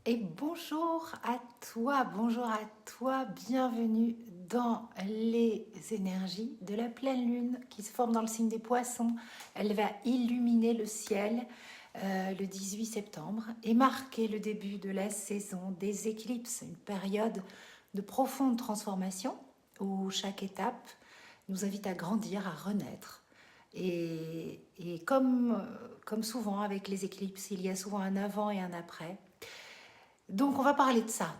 Et bonjour à toi, bienvenue dans les énergies de la pleine lune qui se forme dans le signe des poissons. Elle va illuminer le ciel le 18 septembre et marquer le début de la saison des éclipses, une période de profonde transformation où chaque étape nous invite à grandir, à renaître. Et comme souvent avec les éclipses, il y a souvent un avant et un après. Donc on va parler de ça.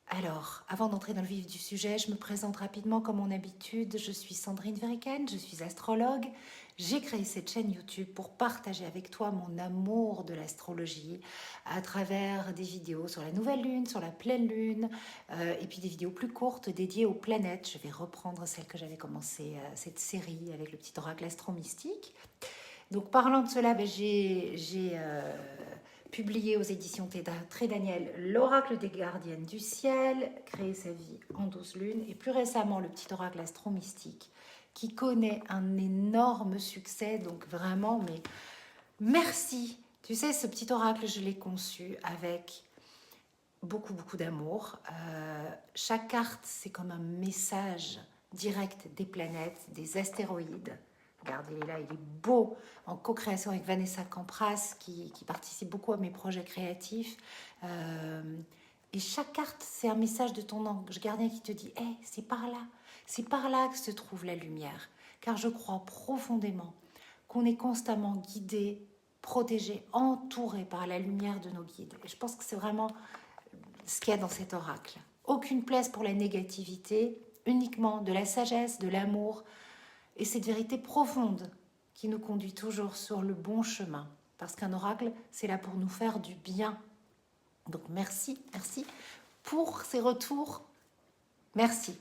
Alors, avant d'entrer dans le vif du sujet, je me présente rapidement comme mon habitude. Je suis Sandrine Veriken, je suis astrologue. J'ai créé cette chaîne YouTube pour partager avec toi mon amour de l'astrologie à travers des vidéos sur la nouvelle lune, sur la pleine lune, et puis des vidéos plus courtes dédiées aux planètes. Je vais reprendre celle que j'avais commencé, cette série avec le petit oracle astro-mystique. Donc parlant de cela, j'ai publié aux éditions Très Daniel l'oracle des gardiennes du ciel, créé sa vie en 12 lunes, et plus récemment le petit oracle astro-mystique qui connaît un énorme succès. Donc vraiment, mais merci. Tu sais, ce petit oracle, je l'ai conçu avec beaucoup d'amour. Chaque carte, c'est comme un message direct des planètes, des astéroïdes. Regardez, il est là, il est beau, en co-création avec Vanessa Campras, qui participe beaucoup à mes projets créatifs. Et chaque carte, c'est un message de ton ange gardien qui te dit hey, c'est par là que se trouve la lumière. Car je crois profondément qu'on est constamment guidé, protégé, entouré par la lumière de nos guides. Et je pense que c'est vraiment ce qu'il y a dans cet oracle. Aucune place pour la négativité, uniquement de la sagesse, de l'amour et cette vérité profonde qui nous conduit toujours sur le bon chemin. Parce qu'un oracle, c'est là pour nous faire du bien. Donc merci pour ces retours. Merci.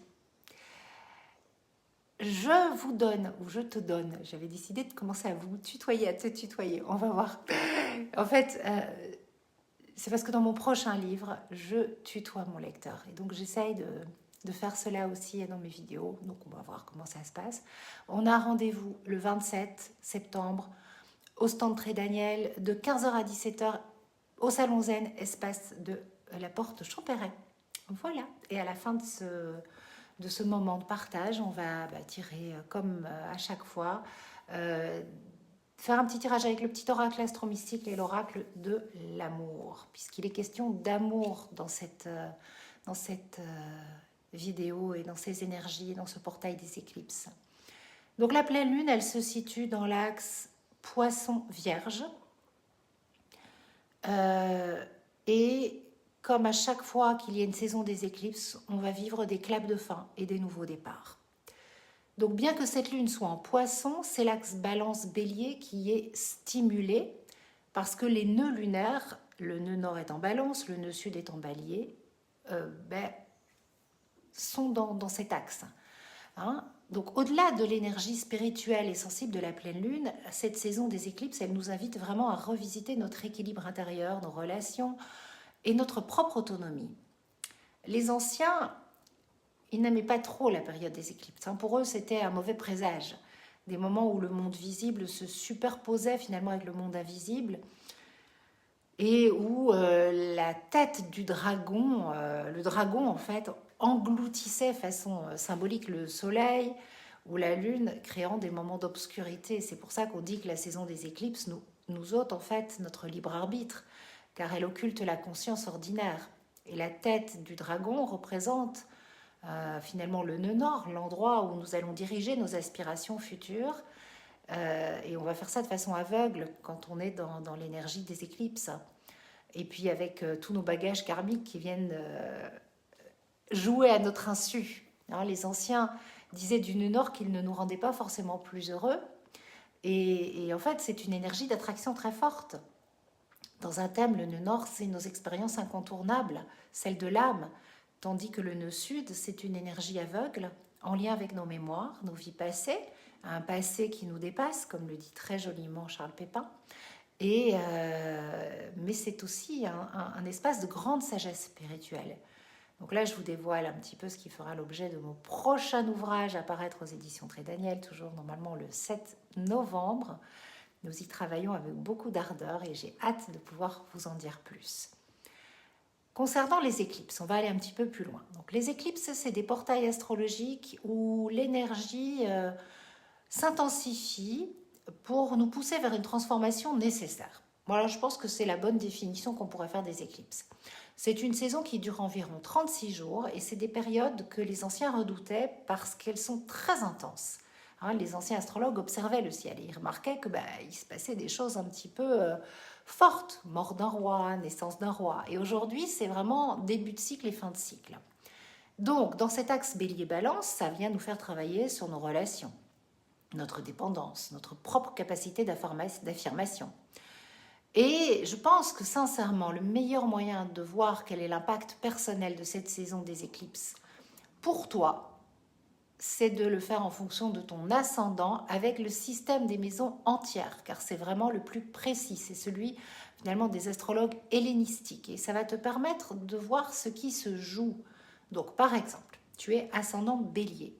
Je vous donne, ou je te donne, j'avais décidé de commencer à vous tutoyer, à te tutoyer. On va voir. En fait, c'est parce que dans mon prochain livre, je tutoie mon lecteur. Et donc j'essaye de faire cela aussi dans mes vidéos. Donc on va voir comment ça se passe. On a rendez-vous le 27 septembre au stand Très Daniel de 15h à 17h au Salon Zen, espace de la porte Champéret. Voilà. Et à la fin de ce moment de partage, on va tirer comme à chaque fois, faire un petit tirage avec le petit oracle astro-mystique et l'oracle de l'amour, puisqu'il est question d'amour dans cette vidéo et dans ces énergies, dans ce portail des éclipses. Donc la pleine lune, elle se situe dans l'axe Poisson-Vierge. Et comme à chaque fois qu'il y a une saison des éclipses, on va vivre des claps de fin et des nouveaux départs. Donc bien que cette lune soit en Poisson, c'est l'axe Balance-Bélier qui est stimulé parce que les nœuds lunaires, le nœud nord est en Balance, le nœud sud est en Bélier, sont dans cet axe. Donc au-delà de l'énergie spirituelle et sensible de la pleine lune, cette saison des éclipses, elle nous invite vraiment à revisiter notre équilibre intérieur, nos relations et notre propre autonomie. Les anciens, ils n'aimaient pas trop la période des éclipses. Pour eux, c'était un mauvais présage. Des moments où le monde visible se superposait finalement avec le monde invisible et où la tête du dragon, le dragon en fait, engloutissait façon symbolique le soleil ou la lune, créant des moments d'obscurité. C'est pour ça qu'on dit que la saison des éclipses nous ôte en fait notre libre arbitre, car elle occulte la conscience ordinaire. Et la tête du dragon représente finalement le nœud nord, l'endroit où nous allons diriger nos aspirations futures. Et on va faire ça de façon aveugle quand on est dans l'énergie des éclipses. Et puis avec tous nos bagages karmiques qui viennent jouer à notre insu. Les anciens disaient du nœud nord qu'il ne nous rendait pas forcément plus heureux. Et en fait, c'est une énergie d'attraction très forte. Dans un thème, le nœud nord, c'est nos expériences incontournables, celles de l'âme, tandis que le nœud sud, c'est une énergie aveugle, en lien avec nos mémoires, nos vies passées, un passé qui nous dépasse, comme le dit très joliment Charles Pépin. Mais c'est aussi un espace de grande sagesse spirituelle. Donc là, je vous dévoile un petit peu ce qui fera l'objet de mon prochain ouvrage à paraître aux éditions Très Daniel, toujours normalement le 7 novembre. Nous y travaillons avec beaucoup d'ardeur et j'ai hâte de pouvoir vous en dire plus. Concernant les éclipses, on va aller un petit peu plus loin. Donc, les éclipses, c'est des portails astrologiques où l'énergie s'intensifie pour nous pousser vers une transformation nécessaire. Voilà, je pense que c'est la bonne définition qu'on pourrait faire des éclipses. C'est une saison qui dure environ 36 jours et c'est des périodes que les anciens redoutaient parce qu'elles sont très intenses. Hein, les anciens astrologues observaient le ciel et ils remarquaient que il se passait des choses un petit peu fortes, mort d'un roi, naissance d'un roi. Et aujourd'hui, c'est vraiment début de cycle et fin de cycle. Donc, dans cet axe bélier-balance, ça vient nous faire travailler sur nos relations, notre dépendance, notre propre capacité d'affirmation. Et je pense que sincèrement, le meilleur moyen de voir quel est l'impact personnel de cette saison des éclipses pour toi, c'est de le faire en fonction de ton ascendant avec le système des maisons entières, car c'est vraiment le plus précis, c'est celui finalement des astrologues hellénistiques, et ça va te permettre de voir ce qui se joue. Donc par exemple, tu es ascendant bélier,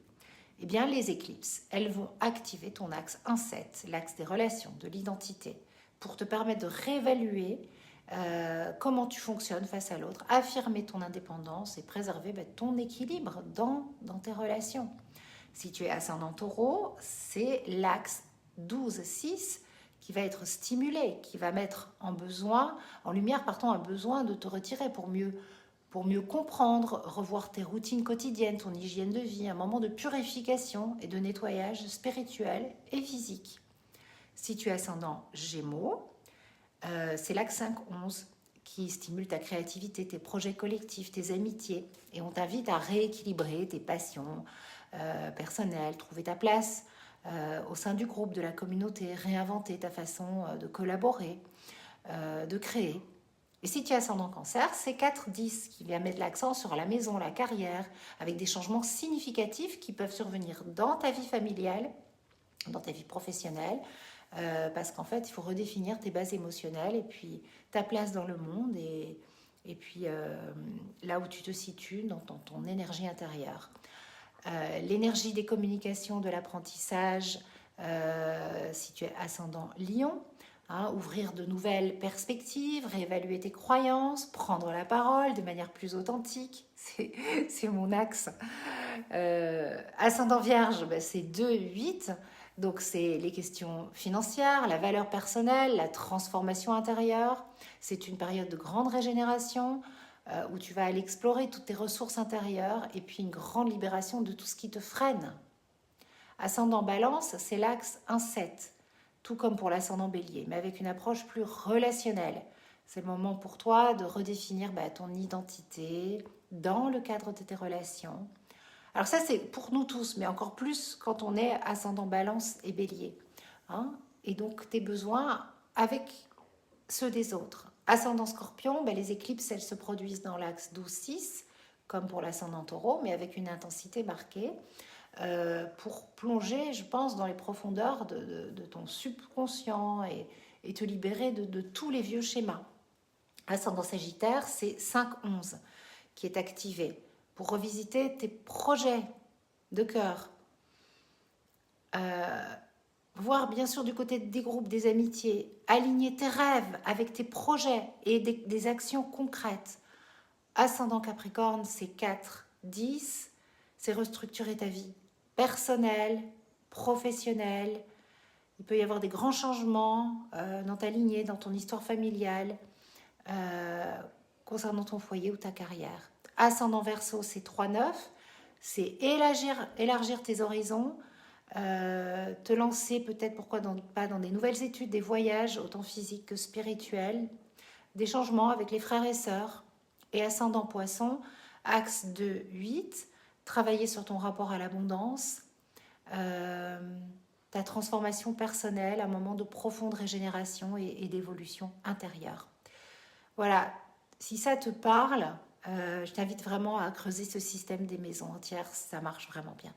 eh bien les éclipses, elles vont activer ton axe 1-7, l'axe des relations, de l'identité, pour te permettre de réévaluer comment tu fonctionnes face à l'autre, affirmer ton indépendance et préserver ton équilibre dans tes relations. Si tu es ascendant taureau, c'est l'axe 12-6 qui va être stimulé, qui va mettre en lumière un besoin de te retirer pour mieux comprendre, revoir tes routines quotidiennes, ton hygiène de vie, un moment de purification et de nettoyage spirituel et physique. Si tu es ascendant Gémeaux, c'est l'axe 5-11 qui stimule ta créativité, tes projets collectifs, tes amitiés. Et on t'invite à rééquilibrer tes passions personnelles, trouver ta place au sein du groupe, de la communauté, réinventer ta façon de collaborer, de créer. Et si tu es ascendant Cancer, c'est 4-10 qui vient mettre l'accent sur la maison, la carrière, avec des changements significatifs qui peuvent survenir dans ta vie familiale, dans ta vie professionnelle, parce qu'en fait, il faut redéfinir tes bases émotionnelles et puis ta place dans le monde et puis là où tu te situes dans ton énergie intérieure. L'énergie des communications, de l'apprentissage, si tu es ascendant Lion, ouvrir de nouvelles perspectives, réévaluer tes croyances, prendre la parole de manière plus authentique, c'est mon axe. Ascendant Vierge, c'est 2-8. Donc, c'est les questions financières, la valeur personnelle, la transformation intérieure. C'est une période de grande régénération où tu vas aller explorer toutes tes ressources intérieures et puis une grande libération de tout ce qui te freine. Ascendant Balance, c'est l'axe 1-7, tout comme pour l'ascendant Bélier, mais avec une approche plus relationnelle. C'est le moment pour toi de redéfinir ton identité dans le cadre de tes relations. Alors ça, c'est pour nous tous, mais encore plus quand on est ascendant Balance et Bélier. Et donc, tes besoins avec ceux des autres. Ascendant Scorpion, les éclipses, elles se produisent dans l'axe 12-6, comme pour l'ascendant Taureau, mais avec une intensité marquée, pour plonger, je pense, dans les profondeurs de ton subconscient et te libérer de tous les vieux schémas. Ascendant Sagittaire, c'est 5-11 qui est activé pour revisiter tes projets de cœur. Voir bien sûr du côté des groupes, des amitiés, aligner tes rêves avec tes projets et des actions concrètes. Ascendant Capricorne, c'est 4-10, c'est restructurer ta vie personnelle, professionnelle. Il peut y avoir des grands changements dans ta lignée, dans ton histoire familiale, concernant ton foyer ou ta carrière. Ascendant Verseau, c'est 3-9, c'est élargir tes horizons, te lancer peut-être, pourquoi pas, dans des nouvelles études, des voyages, autant physiques que spirituels, des changements avec les frères et sœurs. Et ascendant Poisson, axe 2-8, travailler sur ton rapport à l'abondance, ta transformation personnelle, un moment de profonde régénération et d'évolution intérieure. Voilà, si ça te parle, je t'invite vraiment à creuser ce système des maisons entières, ça marche vraiment bien.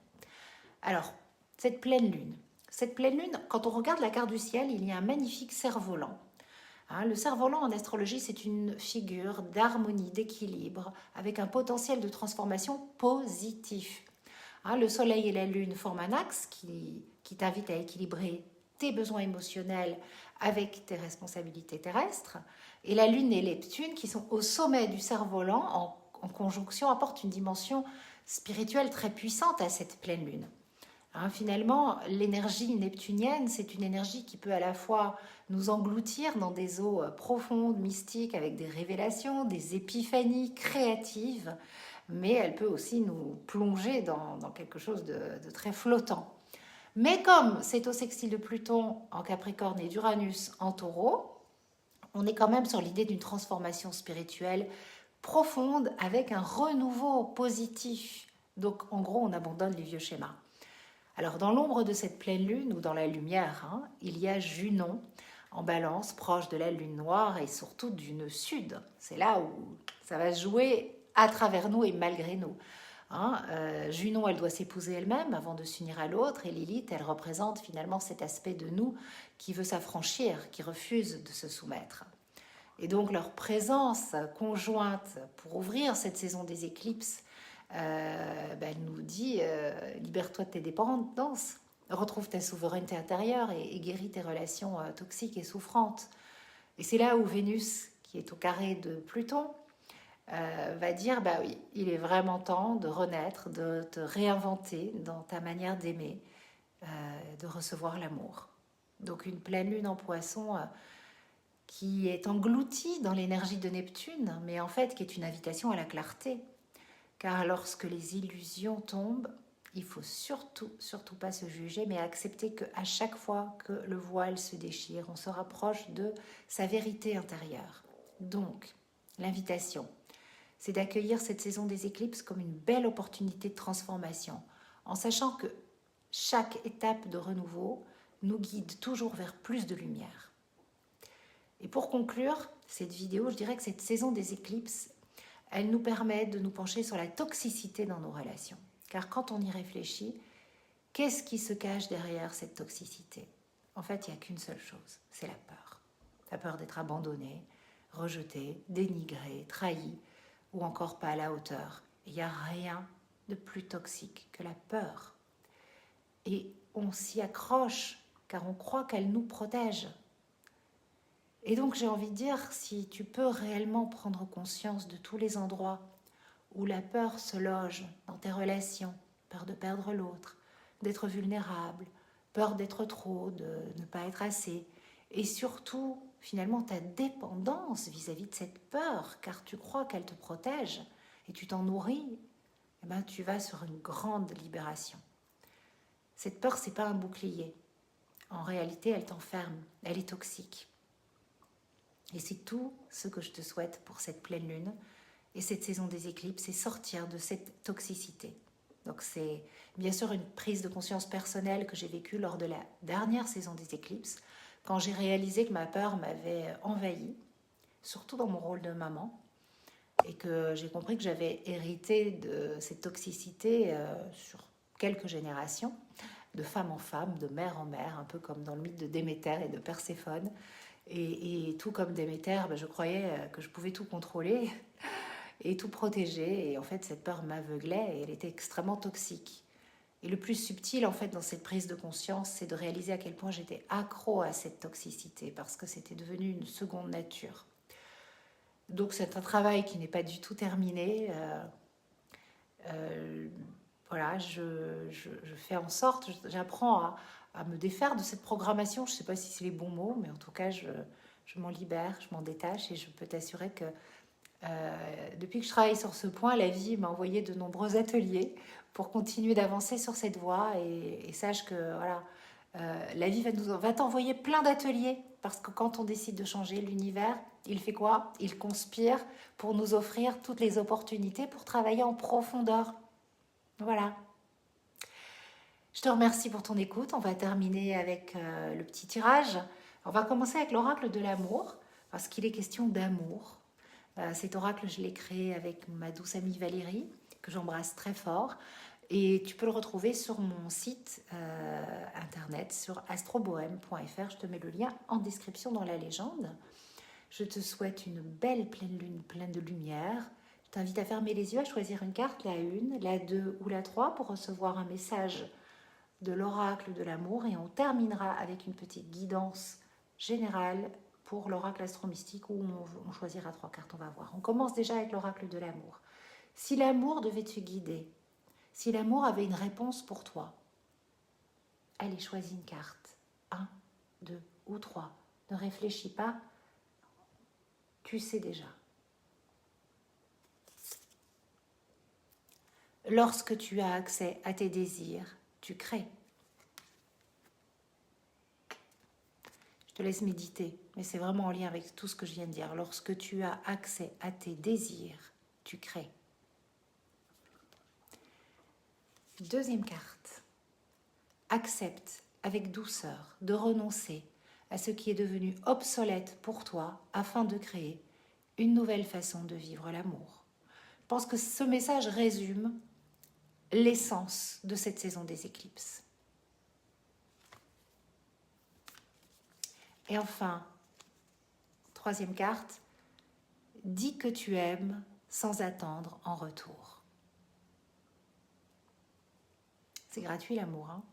Alors, cette pleine lune, quand on regarde la carte du ciel, il y a un magnifique cerf-volant. Le cerf-volant en astrologie, c'est une figure d'harmonie, d'équilibre, avec un potentiel de transformation positif. Le soleil et la lune forment un axe qui t'invite à équilibrer tes besoins émotionnels avec tes responsabilités terrestres. Et la Lune et Neptune, qui sont au sommet du cerf-volant, en conjonction, apportent une dimension spirituelle très puissante à cette pleine Lune. Hein, finalement, l'énergie neptunienne, c'est une énergie qui peut à la fois nous engloutir dans des eaux profondes, mystiques, avec des révélations, des épiphanies créatives, mais elle peut aussi nous plonger dans quelque chose de très flottant. Mais comme c'est au sextile de Pluton en Capricorne et d'Uranus en Taureau, on est quand même sur l'idée d'une transformation spirituelle profonde avec un renouveau positif. Donc en gros, on abandonne les vieux schémas. Alors dans l'ombre de cette pleine lune, ou dans la lumière, hein, il y a Junon en balance, proche de la lune noire et surtout du nœud sud. C'est là où ça va se jouer à travers nous et malgré nous. Hein, Junon, elle doit s'épouser elle-même avant de s'unir à l'autre, et Lilith, elle représente finalement cet aspect de nous qui veut s'affranchir, qui refuse de se soumettre. Et donc leur présence conjointe pour ouvrir cette saison des éclipses, elle nous dit libère-toi de tes dépendances, retrouve ta souveraineté intérieure et guéris tes relations toxiques et souffrantes. Et c'est là où Vénus, qui est au carré de Pluton, va dire bah oui, il est vraiment temps de renaître, de te réinventer dans ta manière d'aimer, de recevoir l'amour. Donc une pleine lune en Poisson qui est engloutie dans l'énergie de Neptune, mais en fait qui est une invitation à la clarté. Car lorsque les illusions tombent, il faut surtout pas se juger, mais accepter qu'à chaque fois que le voile se déchire, on se rapproche de sa vérité intérieure. Donc, l'invitation, c'est d'accueillir cette saison des éclipses comme une belle opportunité de transformation, en sachant que chaque étape de renouveau nous guide toujours vers plus de lumière. Et pour conclure cette vidéo, je dirais que cette saison des éclipses, elle nous permet de nous pencher sur la toxicité dans nos relations. Car quand on y réfléchit, qu'est-ce qui se cache derrière cette toxicité? En fait, il n'y a qu'une seule chose, c'est la peur. La peur d'être abandonné, rejeté, dénigré, trahi, ou encore pas à la hauteur. Il n'y a rien de plus toxique que la peur. Et on s'y accroche car on croit qu'elle nous protège. Et donc j'ai envie de dire, si tu peux réellement prendre conscience de tous les endroits où la peur se loge dans tes relations, peur de perdre l'autre, d'être vulnérable, peur d'être trop, de ne pas être assez, et surtout finalement ta dépendance vis-à-vis de cette peur, car tu crois qu'elle te protège et tu t'en nourris, eh ben, tu vas sur une grande libération. Cette peur, c'est pas un bouclier. En réalité, elle t'enferme, elle est toxique. Et c'est tout ce que je te souhaite pour cette pleine lune et cette saison des éclipses, c'est sortir de cette toxicité. Donc c'est bien sûr une prise de conscience personnelle que j'ai vécue lors de la dernière saison des éclipses, quand j'ai réalisé que ma peur m'avait envahie, surtout dans mon rôle de maman, et que j'ai compris que j'avais hérité de cette toxicité sur quelques générations, de femme en femme, de mère en mère, un peu comme dans le mythe de Déméter et de Perséphone. Et tout comme Déméter, je croyais que je pouvais tout contrôler et tout protéger. Et en fait, cette peur m'aveuglait et elle était extrêmement toxique. Et le plus subtil, en fait, dans cette prise de conscience, c'est de réaliser à quel point j'étais accro à cette toxicité parce que c'était devenu une seconde nature. Donc, c'est un travail qui n'est pas du tout terminé. Voilà, je fais en sorte, j'apprends à me défaire de cette programmation. Je ne sais pas si c'est les bons mots, mais en tout cas, je m'en libère, je m'en détache et je peux t'assurer que depuis que je travaille sur ce point, la vie m'a envoyé de nombreux ateliers pour continuer d'avancer sur cette voie et sache que voilà, la vie va t'envoyer plein d'ateliers parce que quand on décide de changer l'univers, il fait quoi? Il conspire pour nous offrir toutes les opportunités pour travailler en profondeur. Voilà. Je te remercie pour ton écoute. On va terminer avec le petit tirage. On va commencer avec l'oracle de l'amour, parce qu'il est question d'amour. Cet oracle, je l'ai créé avec ma douce amie Valérie, que j'embrasse très fort. Et tu peux le retrouver sur mon site internet, sur astrobohème.fr. Je te mets le lien en description dans la légende. Je te souhaite une belle pleine lune, pleine de lumière. Je t'invite à fermer les yeux, à choisir une carte, la 1, la 2 ou la 3, pour recevoir un message de l'oracle de l'amour. Et on terminera avec une petite guidance générale pour l'oracle astro-mystique où on choisira 3 cartes, on va voir. On commence déjà avec l'oracle de l'amour. Si l'amour devait te guider, si l'amour avait une réponse pour toi, allez, choisis une carte. 1, 2 ou 3. Ne réfléchis pas, tu sais déjà. Lorsque tu as accès à tes désirs, tu crées. Je te laisse méditer, mais c'est vraiment en lien avec tout ce que je viens de dire. Lorsque tu as accès à tes désirs, tu crées. Deuxième carte. Accepte avec douceur de renoncer à ce qui est devenu obsolète pour toi afin de créer une nouvelle façon de vivre l'amour. Je pense que ce message résume l'essence de cette saison des éclipses. Et enfin, troisième carte, dis que tu aimes sans attendre en retour. C'est gratuit l'amour, hein?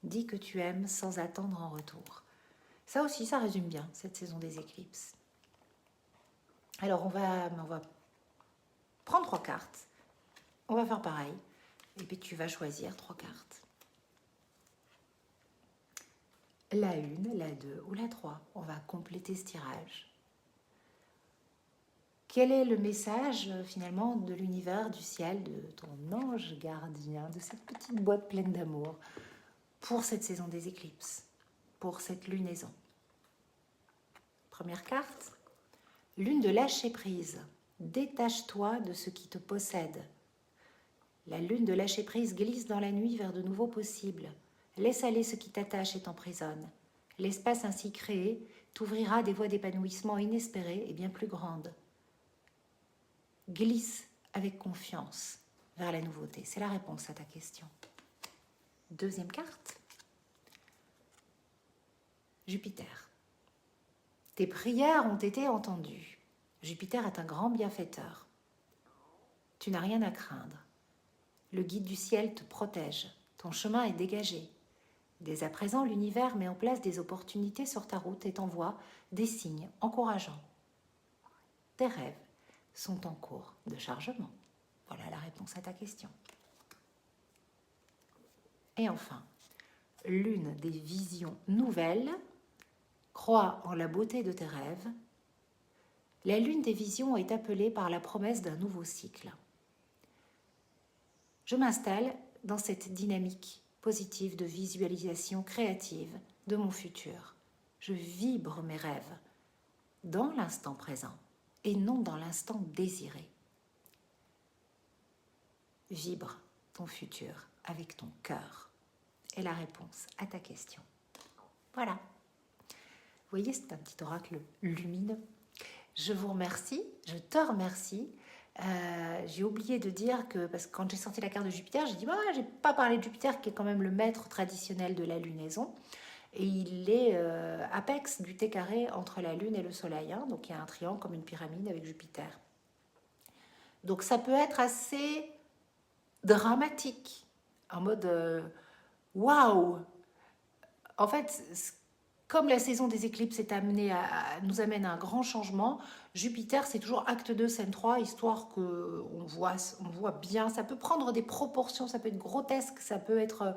Dis que tu aimes sans attendre en retour. Ça aussi, ça résume bien cette saison des éclipses. Alors, on va prendre 3 cartes. On va faire pareil. Et puis, tu vas choisir 3 cartes. La 1, la 2 ou la 3. On va compléter ce tirage. Quel est le message, finalement, de l'univers, du ciel, de ton ange gardien, de cette petite boîte pleine d'amour pour cette saison des éclipses, pour cette lunaison? Première carte, lune de lâcher prise. Détache-toi de ce qui te possède. La lune de lâcher prise glisse dans la nuit vers de nouveaux possibles. Laisse aller ce qui t'attache et t'emprisonne. L'espace ainsi créé t'ouvrira des voies d'épanouissement inespérées et bien plus grandes. Glisse avec confiance vers la nouveauté. C'est la réponse à ta question. Deuxième carte. Jupiter. Tes prières ont été entendues. Jupiter est un grand bienfaiteur. Tu n'as rien à craindre. Le guide du ciel te protège. Ton chemin est dégagé. Dès à présent, l'univers met en place des opportunités sur ta route et t'envoie des signes encourageants. Tes rêves sont en cours de chargement. Voilà la réponse à ta question. Et enfin, lune des visions nouvelles. Crois en la beauté de tes rêves. La lune des visions est appelée par la promesse d'un nouveau cycle. Je m'installe dans cette dynamique positive de visualisation créative de mon futur. Je vibre mes rêves dans l'instant présent et non dans l'instant désiré. Vibre ton futur avec ton cœur. Et la réponse à ta question. Voilà. Vous voyez, c'est un petit oracle lumineux. Je vous remercie, je te remercie. J'ai oublié de dire que, parce que quand j'ai sorti la carte de Jupiter, j'ai dit, j'ai pas parlé de Jupiter qui est quand même le maître traditionnel de la lunaison. Et il est apex du T carré entre la Lune et le Soleil. Hein, donc il y a un triangle comme une pyramide avec Jupiter. Donc ça peut être assez dramatique, en mode waouh! En fait, comme la saison des éclipses nous amène à un grand changement, Jupiter, c'est toujours acte 2, scène 3, histoire qu'on voit bien. Ça peut prendre des proportions, ça peut être grotesque, ça peut être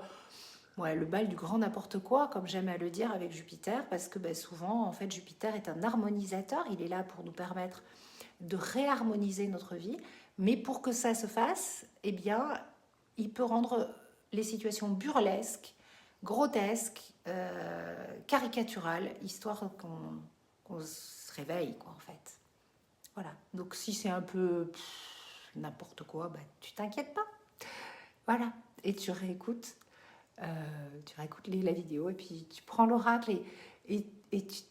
le bal du grand n'importe quoi, comme j'aime à le dire avec Jupiter, parce que souvent, en fait, Jupiter est un harmonisateur. Il est là pour nous permettre de réharmoniser notre vie. Mais pour que ça se fasse, eh bien, il peut rendre les situations burlesques, grotesques, caricaturales, histoire qu'on se réveille, quoi, en fait. Voilà. Donc, si c'est un peu n'importe quoi, tu t'inquiètes pas. Voilà. Et tu réécoutes la vidéo et puis tu prends l'oracle et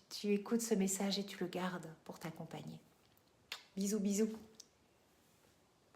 tu écoutes ce message et tu le gardes pour t'accompagner. Bisous, bisous.